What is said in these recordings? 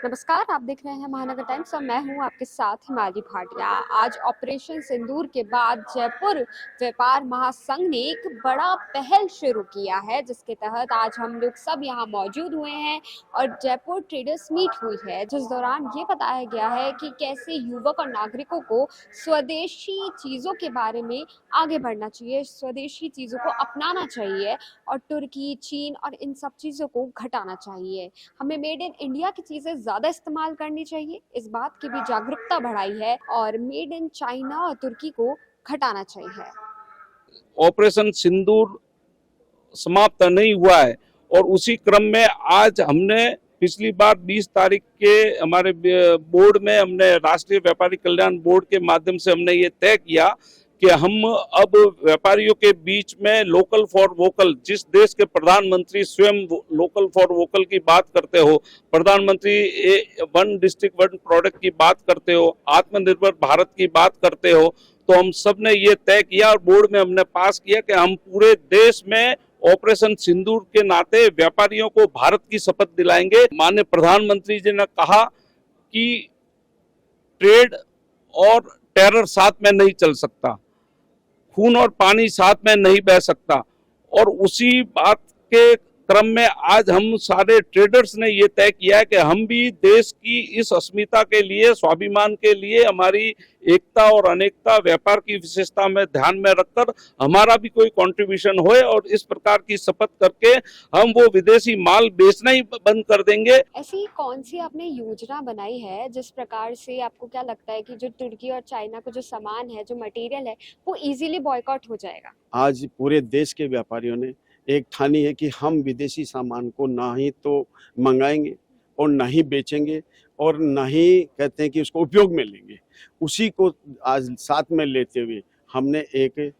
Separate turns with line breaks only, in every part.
नमस्कार, आप देख रहे हैं महानगर टाइम्स और मैं हूं आपके साथ हिमाली भाटिया। आज ऑपरेशन सिंदूर के बाद जयपुर व्यापार महासंघ ने एक बड़ा पहल शुरू किया है, जिसके तहत आज हम लोग सब यहां मौजूद हुए हैं और जयपुर ट्रेडर्स मीट हुई है, जिस दौरान ये बताया गया है कि कैसे युवक और नागरिकों को स्वदेशी चीज़ों के बारे में आगे बढ़ना चाहिए, स्वदेशी चीज़ों को अपनाना चाहिए और तुर्की, चीन और इन सब चीज़ों को घटाना चाहिए। हमें मेड इन इंडिया की चीजें ज्यादा इस्तेमाल करनी चाहिए, इस बात की भी जागरूकता बढ़ाई है और मेड इन चाइना और तुर्की को घटाना चाहिए।
ऑपरेशन सिंदूर समाप्त नहीं हुआ है और उसी क्रम में आज हमने पिछली बार 20 तारीख के हमारे बोर्ड में हमने राष्ट्रीय व्यापारी कल्याण बोर्ड के माध्यम से हमने ये तय किया कि हम अब व्यापारियों के बीच में लोकल फॉर वोकल, जिस देश के प्रधानमंत्री स्वयं लोकल फॉर वोकल की बात करते हो, प्रधानमंत्री वन डिस्ट्रिक्ट वन प्रोडक्ट की बात करते हो, आत्मनिर्भर भारत की बात करते हो, तो हम सब ने ये तय किया और बोर्ड में हमने पास किया कि हम पूरे देश में ऑपरेशन सिंदूर के नाते व्यापारियों को भारत की शपथ दिलाएंगे। माननीय प्रधानमंत्री जी ने कहा कि ट्रेड और टेरर साथ में नहीं चल सकता, खून और पानी साथ में नहीं बह सकता, और उसी बात के क्रम में आज हम सारे ट्रेडर्स ने ये तय किया है कि हम भी देश की इस अस्मिता के लिए, स्वाभिमान के लिए, हमारी एकता और अनेकता, व्यापार की विशेषता में ध्यान में रखकर हमारा भी कोई कंट्रीब्यूशन होए और इस प्रकार की शपथ करके हम वो विदेशी माल बेचना ही बंद कर देंगे।
ऐसी कौन सी आपने योजना बनाई है जिस प्रकार से आपको क्या लगता है कि जो तुर्की और चाइना का जो सामान है, जो मटेरियल है, वो इजीली बॉयकॉट हो जाएगा?
आज पूरे देश के व्यापारियों ने एक ठानी है कि हम विदेशी सामान को ना ही तो मंगाएंगे और ना ही बेचेंगे और ना ही कहते हैं कि उसको उपयोग में लेंगे। उसी को आज साथ में लेते हुए हमने एक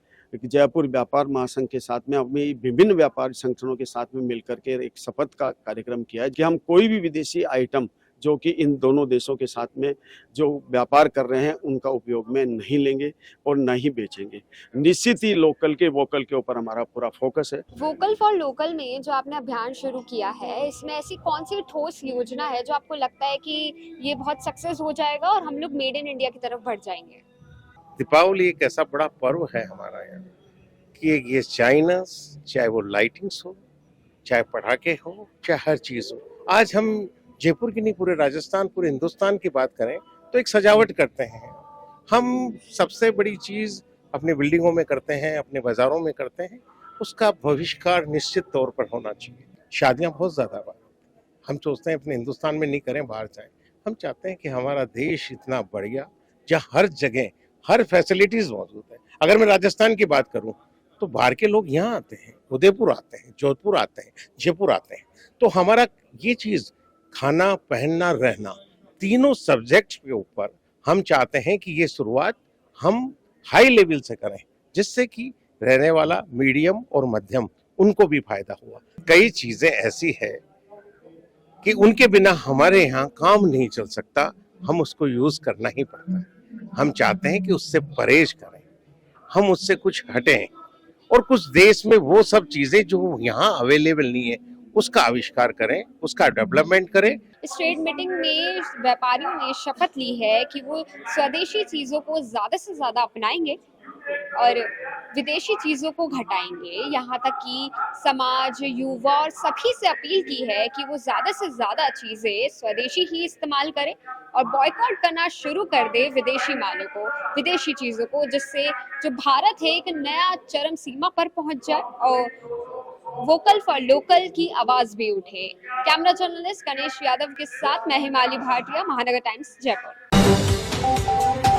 जयपुर व्यापार महासंघ के साथ में अपनी विभिन्न व्यापार संगठनों के साथ में मिलकर के एक शपथ का कार्यक्रम किया है कि हम कोई भी विदेशी आइटम जो कि इन दोनों देशों के साथ में जो व्यापार कर रहे हैं उनका उपयोग में नहीं लेंगे और न ही बेचेंगे। निश्चित ही लोकल के वोकल के ऊपर हमारा पूरा फोकस है।
वोकल फॉर लोकल में जो आपने अभियान शुरू किया है, इसमें ऐसी कौन सी ठोस योजना है जो आपको लगता है कि ये बहुत सक्सेस हो जाएगा और हम लोग मेड इन इंडिया की तरफ बढ़ जाएंगे?
दीपावली एक ऐसा बड़ा पर्व है हमारा यहाँ कि ये चाइना, चाहे वो लाइटिंग्स हो, चाहे पटाखे हो, चाहे हर चीज हो, आज हम जयपुर की नहीं पूरे राजस्थान, पूरे हिंदुस्तान की बात करें तो एक सजावट करते हैं। हम सबसे बड़ी चीज अपने बिल्डिंगों में करते हैं, अपने बाजारों में करते हैं, उसका भविष्यकार निश्चित तौर पर होना चाहिए। शादियां बहुत ज्यादा बात, हम सोचते हैं अपने हिंदुस्तान में नहीं करें, बाहर जाएं। हम चाहते हैं कि हमारा देश इतना बढ़िया, जहाँ हर जगह हर फैसिलिटीज मौजूद है। अगर मैं राजस्थान की बात करूं तो बाहर के लोग यहाँ आते हैं, उदयपुर आते हैं, जोधपुर आते हैं, जयपुर आते हैं। तो हमारा ये चीज खाना, पहनना, रहना, तीनों सब्जेक्ट्स के ऊपर हम चाहते हैं कि ये शुरुआत हम हाई लेवल से करें, जिससे कि रहने वाला मीडियम और मध्यम उनको भी फायदा हुआ। कई चीजें ऐसी है कि उनके बिना हमारे यहाँ काम नहीं चल सकता, हम उसको यूज करना ही पड़ता है। हम चाहते हैं कि उससे परहेज करें, हम उससे कुछ हटें और कुछ देश में वो सब चीजें जो यहाँ अवेलेबल नहीं है उसका आविष्कार करें, उसका डेवलपमेंट करें।
इस ट्रेड मीटिंग में व्यापारियों ने शपथ ली है कि वो स्वदेशी चीजों को ज्यादा से ज्यादा अपनाएंगे और विदेशी चीजों को घटाएंगे। यहाँ तक कि समाज, युवा और सभी से अपील की है कि वो ज्यादा से ज्यादा चीजें स्वदेशी ही इस्तेमाल करें और बॉयकॉट करना शुरू कर दे विदेशी मालों को, विदेशी चीजों को, जिससे जो भारत है एक नया चरम सीमा पर पहुंच जाए और वोकल फॉर लोकल की आवाज भी उठे। कैमरा जर्नलिस्ट गणेश यादव के साथ मैं हिमाली भाटिया, महानगर टाइम्स, जयपुर।